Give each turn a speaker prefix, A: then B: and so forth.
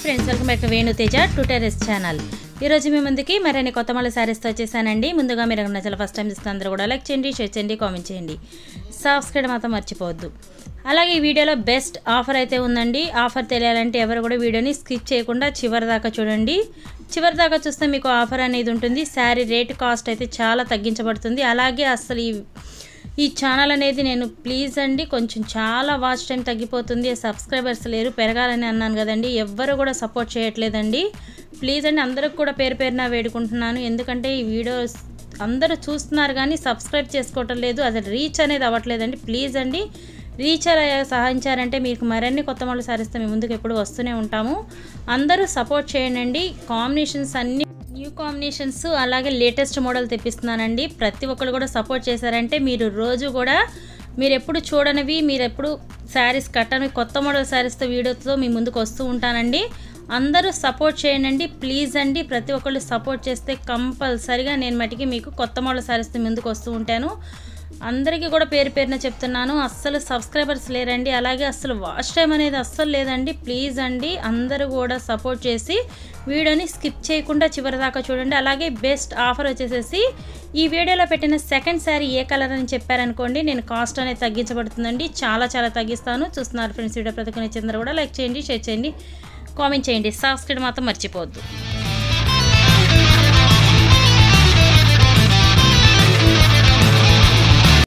A: Hi friends, welcome back to Venu Teja tutorials channel. ఈరోజు మీ ముందుకి మరిన్ని కొత్త మళ్ళీ శారీస్తో వచ్చేసానండి. ముందుగా మీరు నచ్చల ఫస్ట్ టైం ఇస్తే అందరూ కూడా లైక్ చేయండి, షేర్ చేయండి, కామెంట్ చేయండి, సబ్స్క్రైబ్ మాత్రం మర్చిపోవద్దు. అలాగే ఈ వీడియోలో బెస్ట్ ఆఫర్ అయితే ఉందండి. ఆఫర్ తెలియాలంటే ఎవరు కూడా వీడియోని స్కిప్ చేయకుండా చివరి దాకా చూడండి. చివరి దాకా చూస్తే మీకు ఆఫర్ అనేది ఉంటుంది. శారీ రేట్ కాస్ట్ అయితే చాలా తగ్గించబడుతుంది. అలాగే అసలు ఈ ఛానల్ అనేది నేను ప్లీజ్ అండి కొంచెం చాలా వాచ్ టైం తగ్గిపోతుంది. సబ్స్క్రైబర్స్ లేరు, పెరగాలని అన్నాను కదండి. ఎవ్వరు కూడా సపోర్ట్ చేయట్లేదండి. ప్లీజ్ అండి అందరికి కూడా పేరు పేరున వేడుకుంటున్నాను. ఎందుకంటే ఈ వీడియోస్ అందరూ చూస్తున్నారు కానీ సబ్స్క్రైబ్ చేసుకోవటం లేదు, అది రీచ్ అనేది అవ్వట్లేదండి. ప్లీజ్ అండి రీచ్ సహాయించారంటే మీకు మరిన్ని కొత్త మళ్ళీ సారిస్తే మీ ముందుకు ఎప్పుడు వస్తూనే ఉంటాము. అందరూ సపోర్ట్ చేయండి. కాంబినేషన్స్ అన్నీ న్యూ కాంబినేషన్స్ అలాగే లేటెస్ట్ మోడల్ తెప్పిస్తున్నానండి. ప్రతి ఒక్కరు కూడా సపోర్ట్ చేశారంటే మీరు రోజు కూడా మీరు ఎప్పుడు చూడనివి, మీరు ఎప్పుడు శారీస్ కట్టనివి కొత్త మోడల్ శారీస్తో వీడియోతో మీ ముందుకు వస్తూ ఉంటానండి. అందరూ సపోర్ట్ చేయండి ప్లీజ్ అండి. ప్రతి ఒక్కళ్ళు సపోర్ట్ చేస్తే కంపల్సరిగా నేను మటుకి మీకు కొత్త మోడల్ శారీస్తో ముందుకు వస్తూ ఉంటాను. అందరికీ కూడా పేరు పేరున చెప్తున్నాను. అస్సలు సబ్స్క్రైబర్స్ లేరండి, అలాగే అస్సలు వాచ్ టైం అనేది అస్సలు లేదండి. ప్లీజ్ అండి అందరూ కూడా సపోర్ట్ చేసి వీడియోని స్కిప్ చేయకుండా చివరి దాకా చూడండి. అలాగే బెస్ట్ ఆఫర్ వచ్చేసేసి ఈ వీడియోలో పెట్టిన సెకండ్ శారీ ఏ కలర్ అని చెప్పారనుకోండి, నేను కాస్ట్ అనేది తగ్గించబడుతుందండి. చాలా తగ్గిస్తాను. చూస్తున్నారు ఫ్రెండ్స్, వీడియో ప్రతి ఒక్క నచ్చిందరూ కూడా లైక్ చేయండి, షేర్ చేయండి, కామెంట్ చేయండి, సబ్స్క్రైబ్ మాత్రం మర్చిపోవద్దు.